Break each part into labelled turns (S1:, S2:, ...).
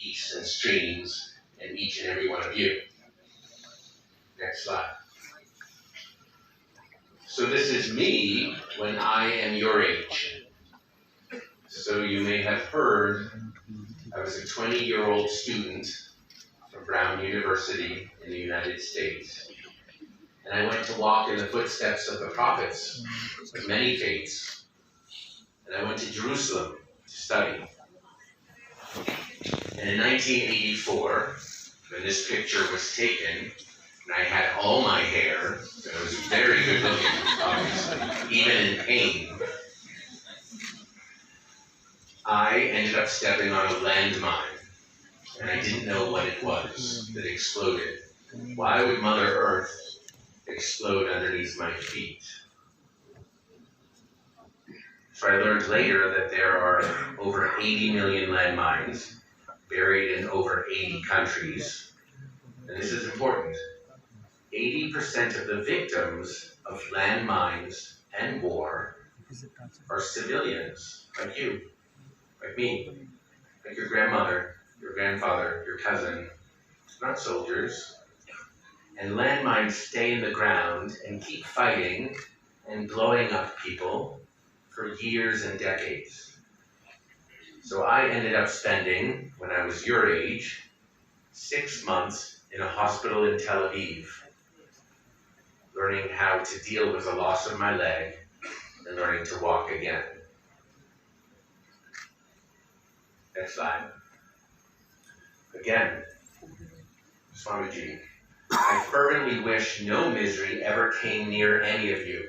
S1: peace and streams in each and every one of you. Next slide. So this is me when I am your age. So you may have heard I was a 20-year-old student from Brown University in the United States. And I went to walk in the footsteps of the prophets of many faiths. And I went to Jerusalem to study. And in 1984, when this picture was taken, and I had all my hair, and I was very good looking, obviously, even in pain, I ended up stepping on a landmine, and I didn't know what it was that exploded. Why would Mother Earth explode underneath my feet? So I learned later that there are over 80 million landmines buried in over 80 countries. And this is important. 80% of the victims of landmines and war are civilians, like you, like me, like your grandmother, your grandfather, your cousin, not soldiers. And landmines stay in the ground and keep fighting and blowing up people for years and decades. So I ended up spending, when I was your age, 6 months in a hospital in Tel Aviv, learning how to deal with the loss of my leg and learning to walk again. Next slide. Again, Swamiji, I fervently wish no misery ever came near any of you.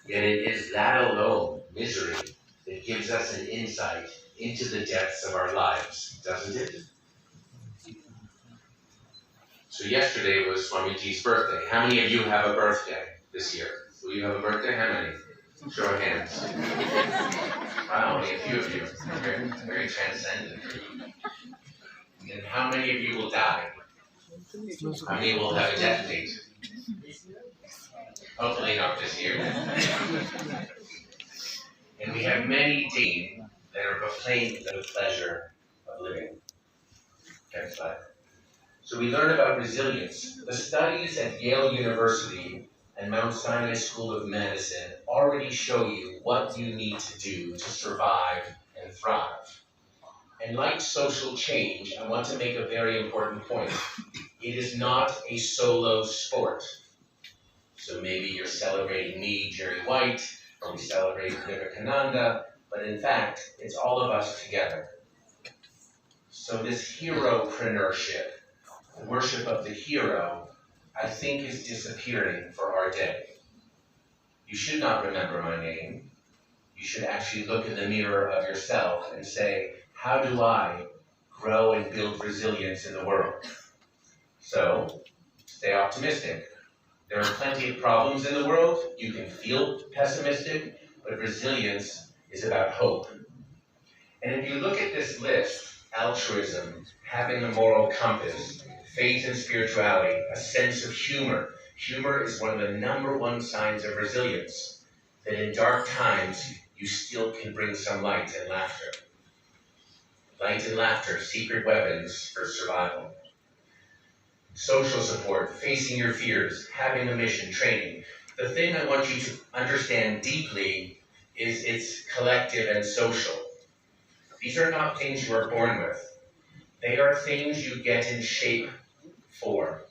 S1: Yet it is that alone, misery, that gives us an insight into the depths of our lives, doesn't it? So yesterday was Swamiji's birthday. How many of you have a birthday this year? Will you have a birthday? How many? Show of hands. Wow, only a few of you. Very, very transcendent. And how many of you will die? How many will have a death date? Hopefully not this year. And we have many days that are proclaimed the pleasure of living. Next slide. So we learn about resilience. The studies at Yale University and Mount Sinai School of Medicine already show you what you need to do to survive and thrive. And like social change, I want to make a very important point. It is not a solo sport. So maybe you're celebrating me, Jerry White, or we celebrate Vivekananda, but in fact, it's all of us together. So this hero-preneurship, the worship of the hero, I think is disappearing for our day. You should not remember my name. You should actually look in the mirror of yourself and say, how do I grow and build resilience in the world? So, stay optimistic. There are plenty of problems in the world. You can feel pessimistic, but resilience is about hope. And if you look at this list, altruism, having a moral compass, faith and spirituality, a sense of humor. Humor is one of the #1 signs of resilience, that in dark times, you still can bring some light and laughter. Light and laughter, secret weapons for survival. Social support, facing your fears, having a mission, training. The thing I want you to understand deeply is it's collective and social. These are not things you are born with. They are things you get in shape for.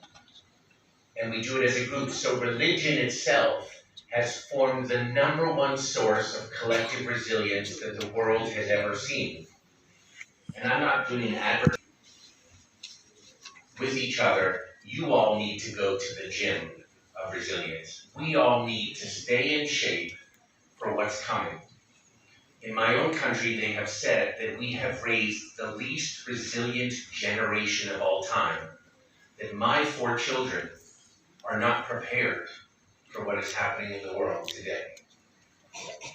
S1: And we do it as a group. So religion itself has formed the #1 source of collective resilience that the world has ever seen. And I'm not doing an advertisement. With each other, you all need to go to the gym of resilience. We all need to stay in shape for what's coming. In my own country, they have said that we have raised the least resilient generation of all time. That my 4 children are not prepared for what is happening in the world today.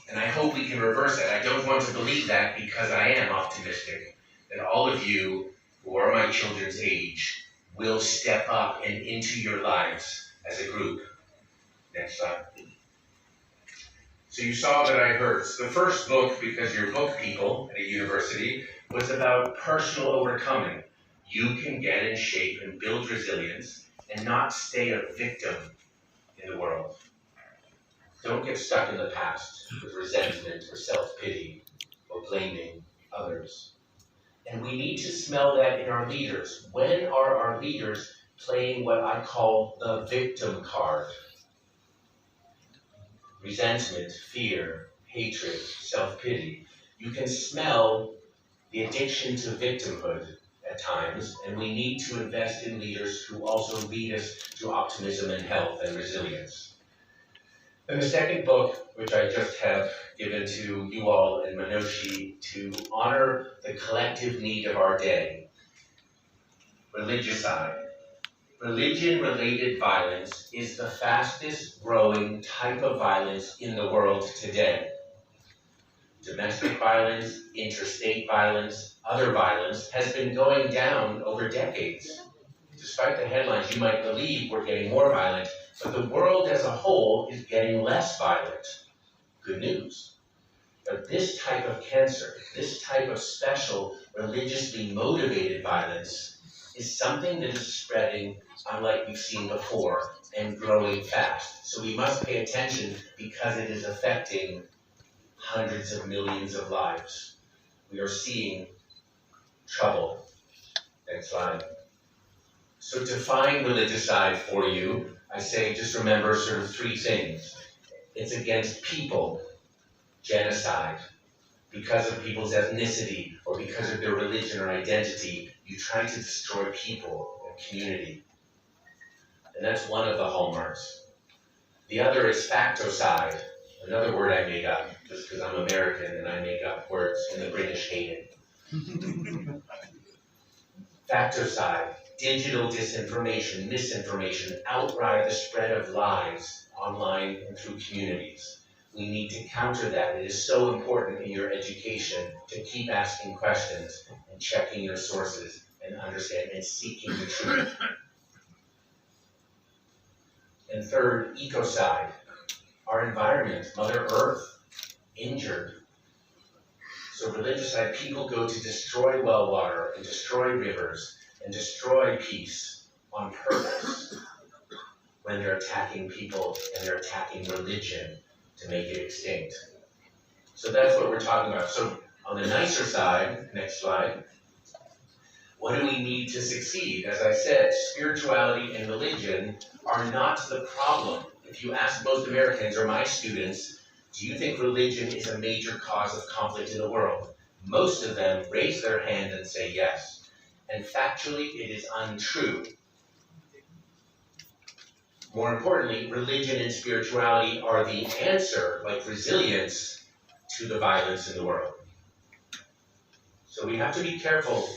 S1: And I hope we can reverse that. I don't want to believe that because I am optimistic that all of you who are my children's age will step up and into your lives as a group. Next slide. So you saw that I heard. So the first book, because you're book people at a university, was about personal overcoming. you can get in shape and build resilience and not stay a victim in the world. Don't get stuck in the past with resentment or self-pity or blaming others. And we need to smell that in our leaders. When are our leaders playing what I call the victim card? Resentment, fear, hatred, self-pity. You can smell the addiction to victimhood at times, and we need to invest in leaders who also lead us to optimism and health and resilience. And the second book, which I just have given to you all and Manoshi to honor the collective need of our day, Religicide. Religion-related violence is the fastest growing type of violence in the world today. Domestic violence, interstate violence, other violence has been going down over decades. Despite the headlines, you might believe we're getting more violent, but the world as a whole is getting less violent. Good news. But this type of cancer, this type of special religiously motivated violence is something that is spreading unlike we've seen before and growing fast. So we must pay attention because it is affecting hundreds of millions of lives. We are seeing trouble. Next slide. So to define religicide for you, I say just remember sort of three things. It's against people, genocide. Because of people's ethnicity or because of their religion or identity, you try to destroy people and community. And that's one of the hallmarks. The other is factocide, another word I made up just because I'm American and I make up words and the British hate it. Factocide, digital disinformation, misinformation, outright the spread of lies online and through communities. We need to counter that. It is so important in your education to keep asking questions and checking your sources and understand and seeking the truth. And third, ecocide. Our environment, Mother Earth, injured. So religicide, people go to destroy well water and destroy rivers and destroy peace on purpose when they're attacking people and they're attacking religion to make it extinct. So that's what we're talking about. So on the nicer side, next slide, what do we need to succeed? As I said, spirituality and religion are not the problem. If you ask most Americans or my students, do you think religion is a major cause of conflict in the world? Most of them raise their hand and say yes. And factually, it is untrue. More importantly, religion and spirituality are the answer, like resilience, to the violence in the world. So we have to be careful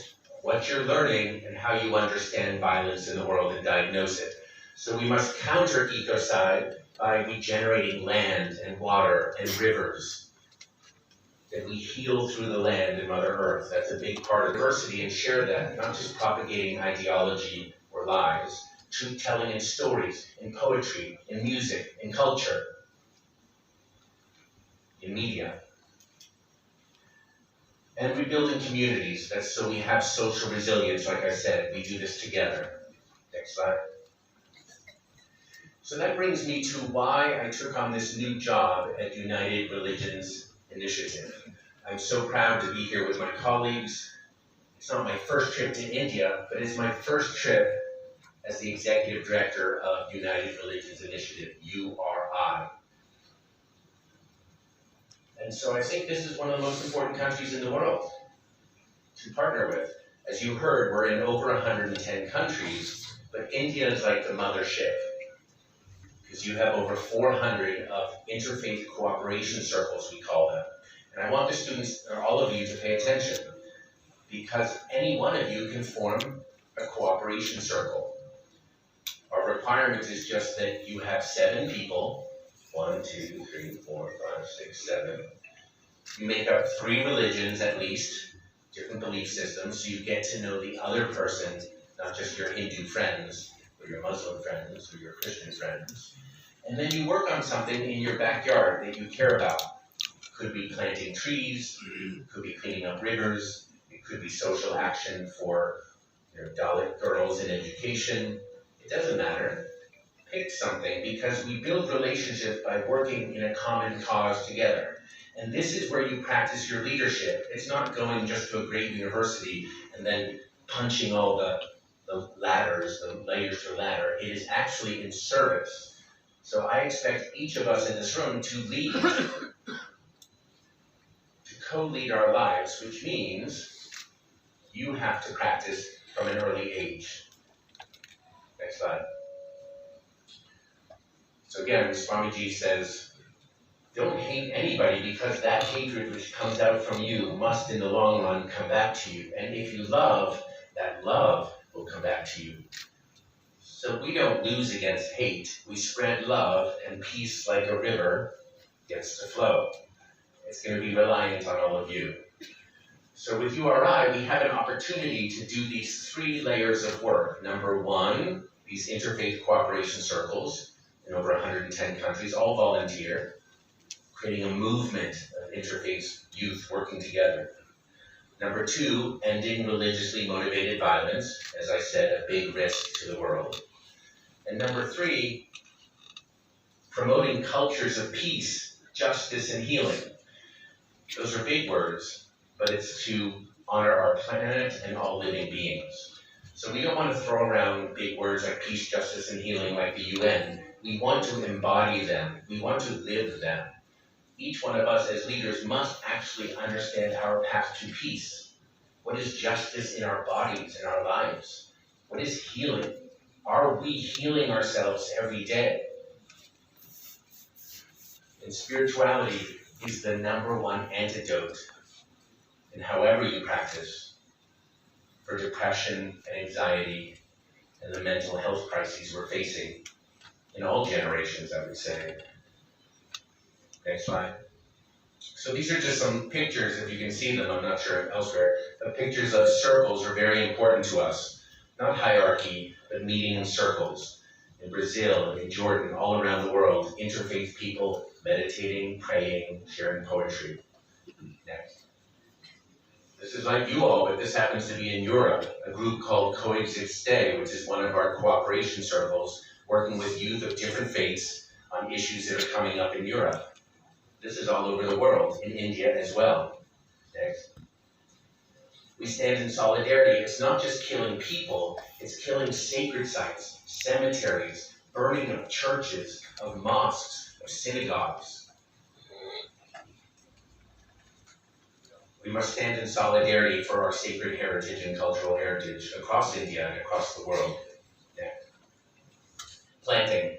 S1: what you're learning and how you understand violence in the world and diagnose it. So we must counter ecocide by regenerating land and water and rivers. That we heal through the land and Mother Earth. That's a big part of diversity, and share that, not just propagating ideology or lies. Truth-telling in stories, in poetry, in music, in culture, in media. And rebuilding communities. That's so we have social resilience, like I said. We do this together. Next slide. So that brings me to why I took on this new job at United Religions Initiative. I'm so proud to be here with my colleagues. It's not my first trip to India, but it's my first trip as the Executive Director of United Religions Initiative, URI. And so I think this is one of the most important countries in the world to partner with. As you heard, we're in over 110 countries, but India is like the mothership, because you have over 400 of interfaith cooperation circles, we call them. And I want the students, or all of you, to pay attention, because any one of you can form a cooperation circle. Our requirement is just that you have 7 people, 1, 2, 3, 4, 5, 6, 7. You make up 3 religions at least, different belief systems, so you get to know the other person, not just your Hindu friends, or your Muslim friends, or your Christian friends. And then you work on something in your backyard that you care about. It could be planting trees, it could be cleaning up rivers, it could be social action for Dalit girls in education. It doesn't matter. Pick something, because we build relationships by working in a common cause together. And this is where you practice your leadership. It's not going just to a great university and then punching all the ladders, the layers to the ladder. It is actually in service. So I expect each of us in this room to lead, to co-lead our lives, which means you have to practice from an early age. Next slide. So again, Swamiji says, don't hate anybody, because that hatred which comes out from you must in the long run come back to you. And if you love, that love will come back to you. So we don't lose against hate. We spread love, and peace, like a river, gets to flow. It's going to be reliant on all of you. So with URI, we have an opportunity to do these 3 layers of work. Number 1, these interfaith cooperation circles in over 110 countries, all volunteer, creating a movement of interfaith youth working together. Number 2, ending religiously motivated violence, as I said, a big risk to the world. And number 3, promoting cultures of peace, justice, and healing. Those are big words, but it's to honor our planet and all living beings. So we don't want to throw around big words like peace, justice, and healing like the UN. We want to embody them. We want to live them. Each one of us as leaders must actually understand our path to peace. What is justice in our bodies, in our lives? What is healing? Are we healing ourselves every day? And spirituality is the number 1 antidote in however you practice for depression and anxiety and the mental health crises we're facing in all generations, I would say. Next slide. So these are just some pictures, if you can see them, I'm not sure elsewhere. The pictures of circles are very important to us. Not hierarchy, but meeting in circles. In Brazil, in Jordan, all around the world, interfaith people meditating, praying, sharing poetry. Next. This is like you all, but this happens to be in Europe, a group called Coexist Stay, which is one of our cooperation circles, working with youth of different faiths on issues that are coming up in Europe. This is all over the world, in India as well. Next. We stand in solidarity. It's not just killing people, it's killing sacred sites, cemeteries, burning of churches, of mosques, of synagogues. We must stand in solidarity for our sacred heritage and cultural heritage across India and across the world. Next. Planting,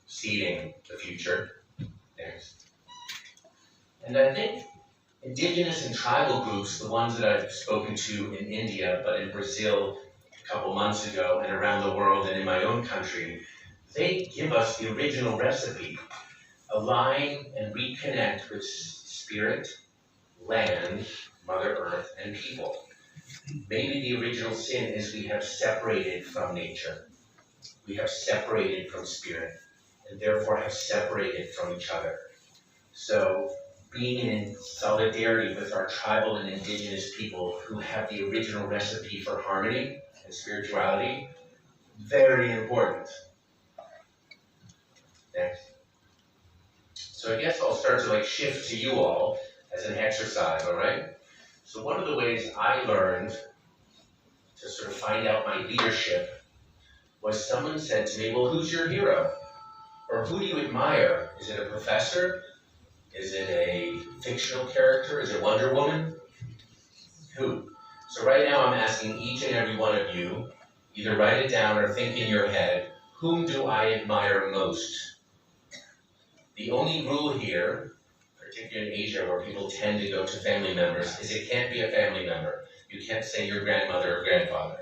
S1: seeding the future. Next. And I think indigenous and tribal groups, the ones that I've spoken to in India, but in Brazil a couple months ago, and around the world and in my own country, they give us the original recipe. Align and reconnect with spirit, land, Mother Earth, and people. Maybe the original sin is we have separated from nature. We have separated from spirit, and therefore have separated from each other. So, being in solidarity with our tribal and indigenous people who have the original recipe for harmony and spirituality, very important. Next. So I guess I'll start to shift to you all as an exercise, all right? So one of the ways I learned to sort of find out my leadership was someone said to me, well, who's your hero? Or who do you admire? Is it a professor? Is it a fictional character? Is it Wonder Woman? Who? So right now I'm asking each and every one of you, either write it down or think in your head, whom do I admire most? The only rule here, particularly in Asia where people tend to go to family members, is it can't be a family member. You can't say your grandmother or grandfather.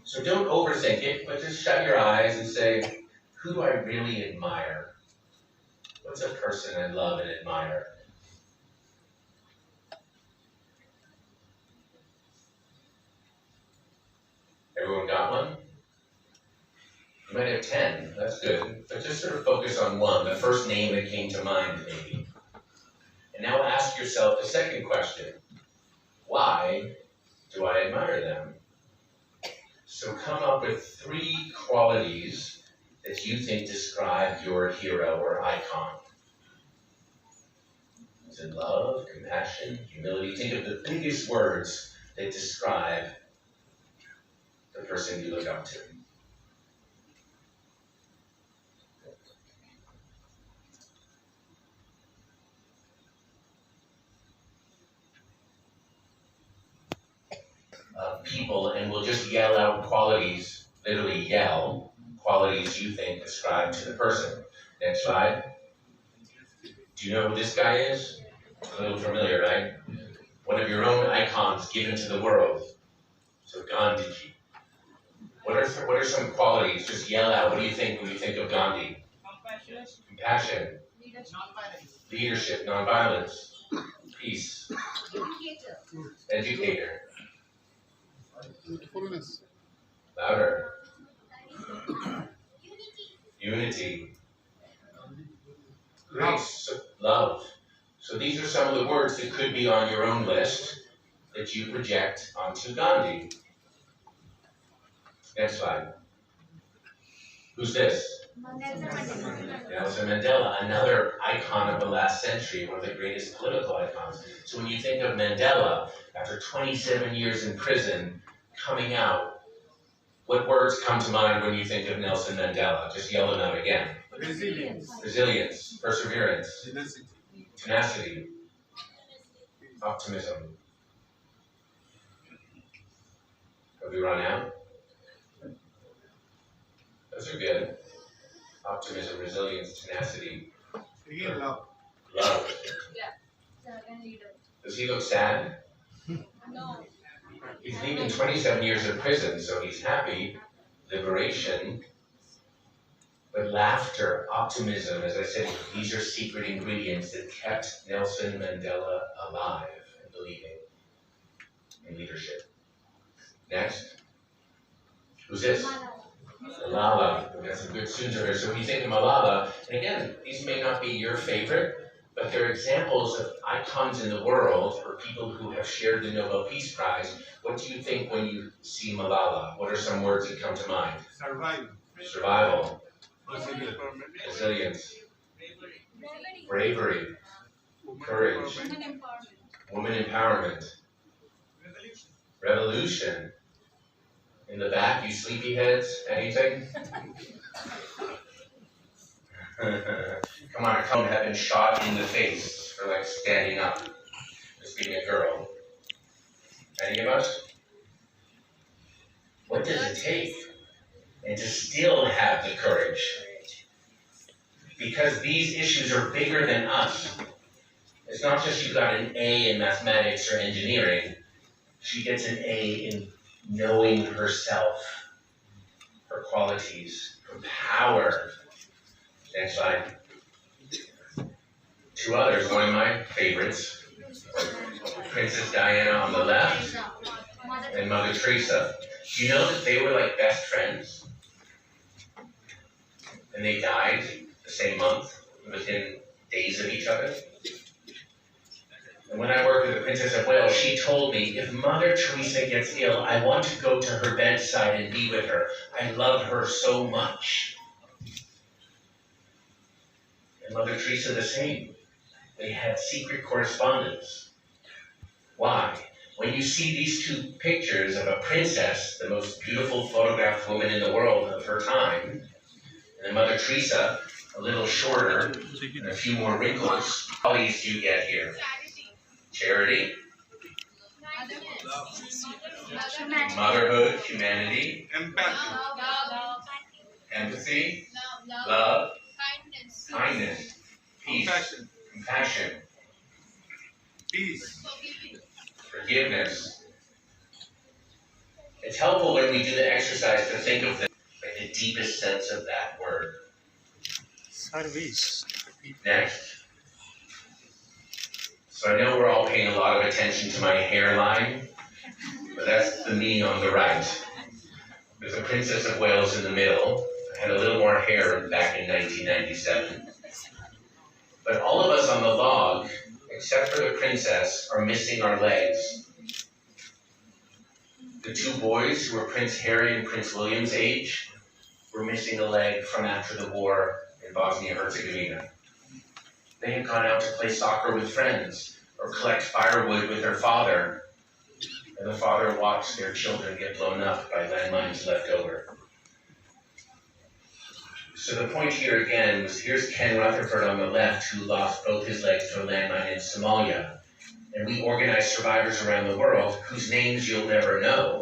S1: So don't overthink it, but just shut your eyes and say, who do I really admire? What's a person I love and admire? Everyone got one? You might have 10, that's good. But just sort of focus on one, the first name that came to mind, maybe. And now ask yourself the second question. Why do I admire them? So come up with 3 qualities that you think describe your hero or icon. Is it love, compassion, humility? Think of the biggest words that describe the person you look up to. People, and we'll just yell out qualities, literally yell qualities you think describe to the person. Next slide. Do you know who this guy is? A little familiar, right? One of your own icons given to the world. So Gandhiji. What are some qualities? Just yell out. What do you think when you think of Gandhi? Compassion. Leadership. Nonviolence. Peace. Educator. Louder. Unity. Grace. Love. So these are some of the words that could be on your own list that you project onto Gandhi. Next slide. Who's this? Nelson Mandela, another icon of the last century, one of the greatest political icons. So when you think of Mandela, after 27 years in prison, coming out, what words come to mind when you think of Nelson Mandela? Just yell them out again. Resilience, perseverance, tenacity, optimism. Have we run out? Those are good. Optimism, resilience, tenacity.
S2: Love.
S1: Love.
S3: Yeah.
S1: Does he look sad?
S3: No.
S1: He's leaving 27 years of prison, so he's happy. Liberation. But laughter, optimism, as I said, these are secret ingredients that kept Nelson Mandela alive and believing in leadership. Next. Who's this? Malala. We've got some good students over here. So when you think of Malala, and again, these may not be your favorite, but they're examples of icons in the world or people who have shared the Nobel Peace Prize. What do you think when you see Malala? What are some words that come to mind? Survival. Resilience. Bravery. Courage. Woman empowerment. Revolution. In the back, you sleepyheads, anything? Come on, come have been shot in the face for like standing up, just being a girl. Any of us? What does it take? And to still have the courage. Because these issues are bigger than us. It's not just you got an A in mathematics or engineering. She gets an A in knowing herself, her qualities, her power. Next slide. 2 others, one of my favorites. Princess Diana on the left, and Mother Teresa. Do you know that they were like best friends? And they died the same month, within days of each other? And when I worked with the Princess of Wales, she told me, if Mother Teresa gets ill, I want to go to her bedside and be with her. I love her so much. And Mother Teresa the same. They had secret correspondence. Why? When you see these 2 pictures of a princess, the most beautiful photographed woman in the world of her time, and then Mother Teresa, a little shorter, and a few more wrinkles, what qualities do you get here? Charity, motherhood, humanity, empathy, love, kindness, peace, compassion,
S2: Peace.
S1: forgiveness. It's helpful when we do the exercise to think of the deepest sense of that word.
S2: Service.
S1: Next. So I know we're all paying a lot of attention to my hairline, but that's the me on the right. There's a Princess of Wales in the middle. I had a little more hair back in 1997. But all of us on the log, except for the princess, are missing our legs. The two boys who were Prince Harry and Prince William's age were missing a leg from after the war in Bosnia-Herzegovina. They had gone out to play soccer with friends or collect firewood with their father, and the father watched their children get blown up by landmines left over. So the point here again was, here's Ken Rutherford on the left who lost both his legs to a landmine in Somalia. And we organize survivors around the world whose names you'll never know.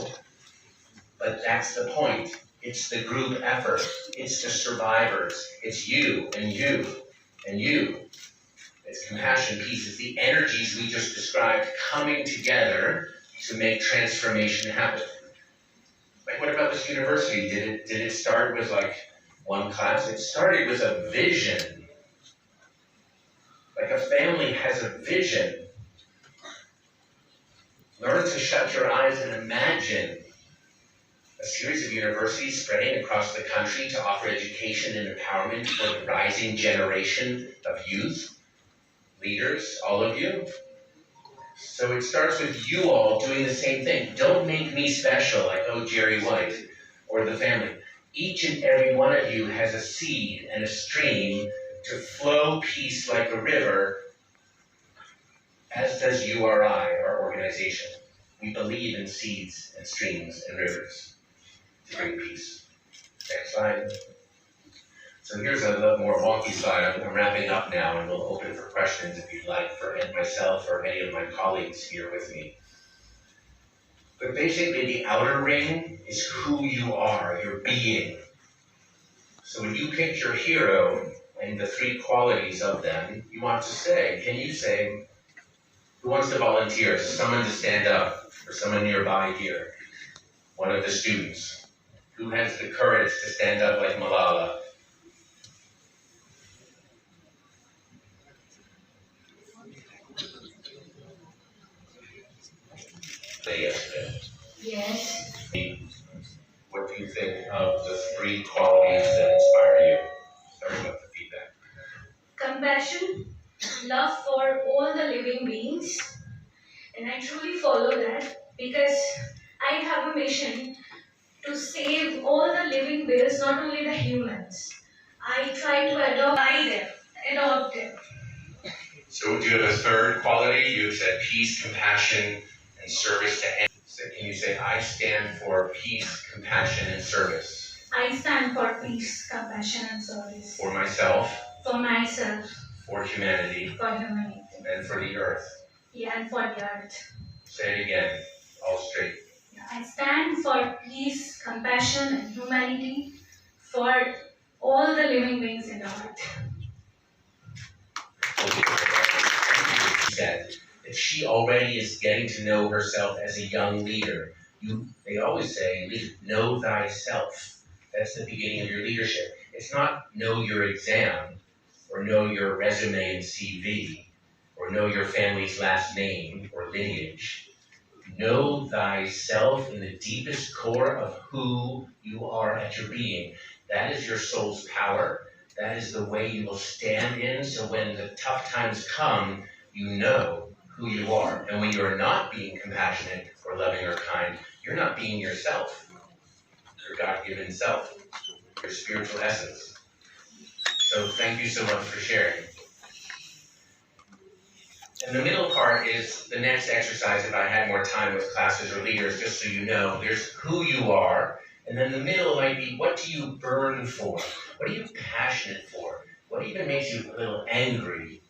S1: But that's the point. It's the group effort. It's the survivors. It's you and you and you. It's compassion, peace. It's the energies we just described coming together to make transformation happen. Like, what about this university? Did it start with like one class? It started with a vision. Like a family has a vision. Learn to shut your eyes and imagine a series of universities spreading across the country to offer education and empowerment for the rising generation of youth, leaders, all of you. So it starts with you all doing the same thing. Don't make me special like, oh, Jerry White or the family. Each and every one of you has a seed and a stream to flow peace like a river, as does URI, our organization. We believe in seeds and streams and rivers to bring peace. Next slide. So here's a little more wonky slide. I'm wrapping up now, and we'll open for questions if you'd like, for myself or any of my colleagues here with me. But basically, the outer ring is who you are, your being. So when you pick your hero and the three qualities of them, you want to say, can you say, who wants to volunteer? Someone to stand up, or someone nearby here. One of the students. Who has the courage to stand up like Malala? Say yes to it.
S3: Yes.
S1: What do you think of the three qualities that inspire you? Starting with the feedback.
S3: Compassion, love for all the living beings, and I truly follow that because I have a mission to save all the living beings, not only the humans. I try to adopt them.
S1: So do you have a third quality? You said peace, compassion, and service to end. So can you say, I stand for peace, compassion, and service?
S3: I stand for peace, compassion, and service.
S1: For myself.
S3: For myself.
S1: For humanity.
S3: For humanity.
S1: And for the earth.
S3: Yeah, and for the earth.
S1: Say it again, all straight.
S3: I stand for peace, compassion, and humanity for all the living beings in the earth.
S1: Said that she already is getting to know herself as a young leader. They always say, know thyself. That's the beginning of your leadership. It's not know your exam, or know your resume and CV, or know your family's last name or lineage. Know thyself in the deepest core of who you are at your being. That is your soul's power. That is the way you will stand in, so when the tough times come, you know who you are. And when you're not being compassionate or loving or kind, you're not being yourself, your God-given self, your spiritual essence. So thank you so much for sharing. And the middle part is the next exercise. If I had more time with classes or leaders, just so you know, there's who you are, and then the middle might be, what do you burn for? What are you passionate for? What even makes you a little angry?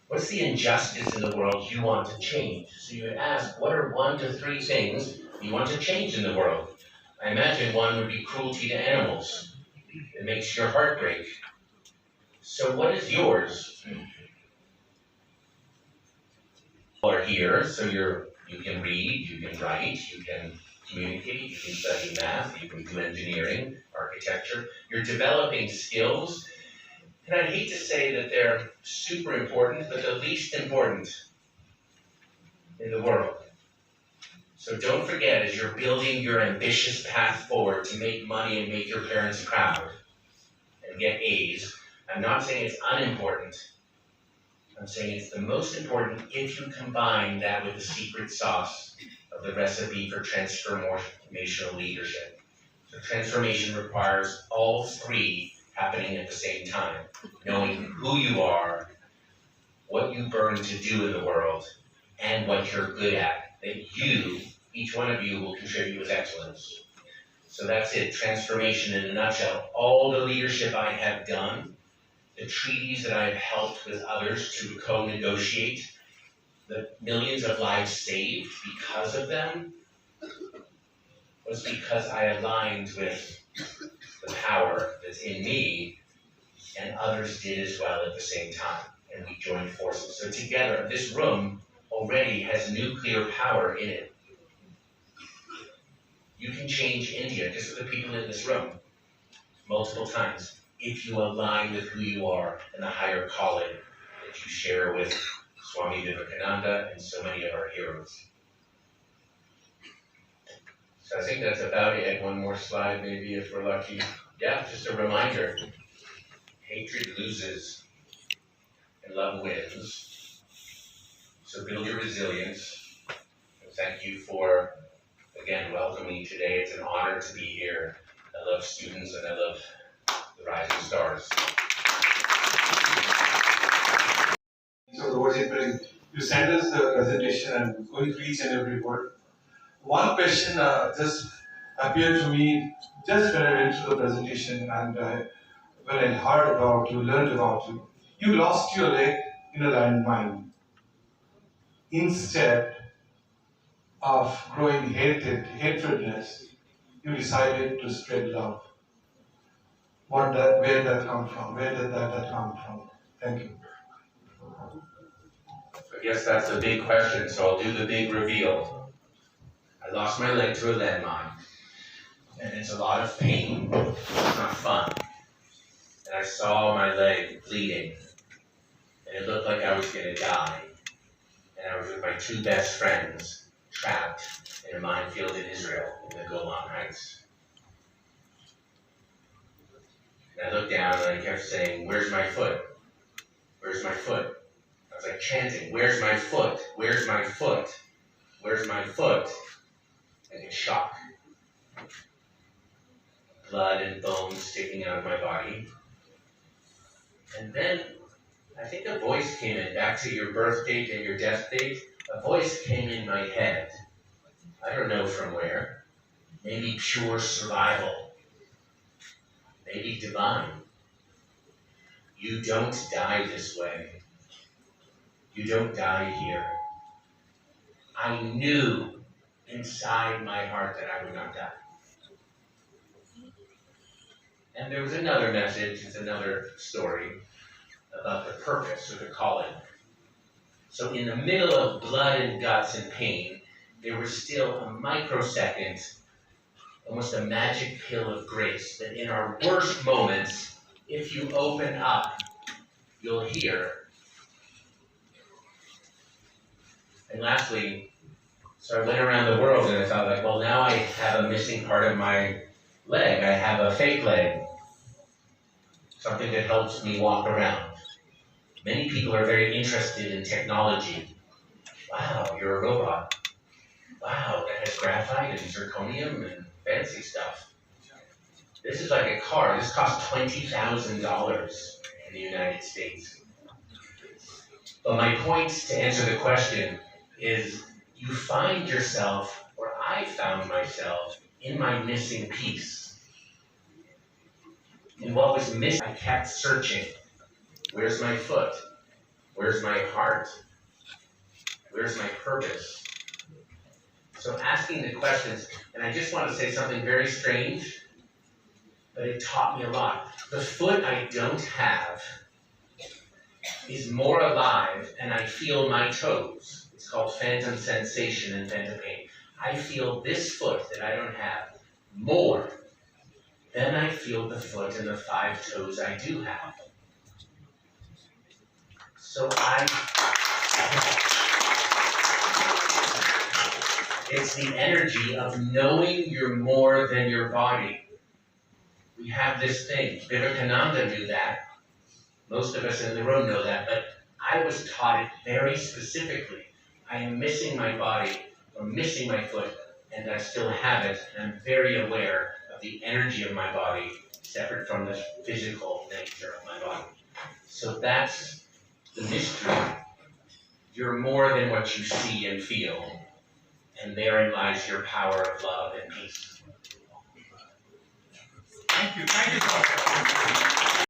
S1: What's the injustice in the world you want to change? So you would ask, what are 1 to 3 things you want to change in the world? I imagine one would be cruelty to animals. It makes your heart break. So what is yours? Are here, so you can read, you can write, you can communicate, you can study math, you can do engineering, architecture. You're developing skills, and I'd hate to say that they're super important, but the least important in the world. So don't forget, as you're building your ambitious path forward to make money and make your parents proud and get A's, I'm not saying it's unimportant. I'm saying it's the most important if you combine that with the secret sauce of the recipe for transformational leadership. So transformation requires all three happening at the same time. Knowing who you are, what you burn to do in the world, and what you're good at. That you, each one of you, will contribute with excellence. So that's it, transformation in a nutshell. All the leadership I have done, the treaties that I've helped with others to co-negotiate, the millions of lives saved because of them, was because I aligned with the power that's in me, and others did as well at the same time, and we joined forces. So together, this room already has nuclear power in it. You can change India, just with the people in this room, multiple times, if you align with who you are and the higher calling that you share with Swami Vivekananda and so many of our heroes. So I think that's about it. One more slide, maybe, if we're lucky. Yeah, just a reminder. Hatred loses and love wins. So build your resilience. And thank you for, again, welcoming me today. It's an honor to be here. I love students and I love the rising stars.
S2: So the words you send us the presentation and going through each and every word. One question just appeared to me just when I went through the presentation and when I heard about you, learned about you. You lost your leg in a landmine. Instead of growing hatredness, you decided to spread love. Where did that come from? Where did that come from? Thank you.
S1: I guess that's a big question, so I'll do the big reveal. I lost my leg to a landmine, and it's a lot of pain. It's not fun. And I saw my leg bleeding, and it looked like I was going to die. And I was with my two best friends, trapped in a minefield in Israel, in the Golan Heights. And I looked down and I kept saying, "Where's my foot? Where's my foot?" I was like chanting, "Where's my foot? Where's my foot? Where's my foot?" Like a shock. Blood and bones sticking out of my body. And then I think a voice came in, back to your birth date and your death date. A voice came in my head. I don't know from where. Maybe pure survival. Maybe divine. You don't die this way. You don't die here. I knew inside my heart that I would not die. And there was another message, it's another story about the purpose or the calling. So in the middle of blood and guts and pain, there was still a microsecond, almost a magic pill of grace, that in our worst moments, if you open up, you'll hear. And lastly, so I went around the world and I thought, like, well, now I have a missing part of my leg. I have a fake leg. Something that helps me walk around. Many people are very interested in technology. Wow, you're a robot. Wow, that has graphite and zirconium and fancy stuff. This is like a car. This costs $20,000 in the United States. But my point to answer the question is, you find yourself, or I found myself, in my missing piece. And what was missing, I kept searching. Where's my foot? Where's my heart? Where's my purpose? So asking the questions, and I just want to say something very strange, but it taught me a lot. The foot I don't have is more alive, and I feel my toes. It's called phantom sensation and phantom pain. I feel this foot that I don't have more than I feel the foot and the 5 toes I do have. So it's the energy of knowing you're more than your body. We have this thing. Vivekananda knew that. Most of us in the room know that, but I was taught it very specifically. I am missing my body, from missing my foot, and I still have it, and I'm very aware of the energy of my body separate from the physical nature of my body. So that's the mystery. You're more than what you see and feel, and therein lies your power of love and peace.
S2: Thank you, Prof.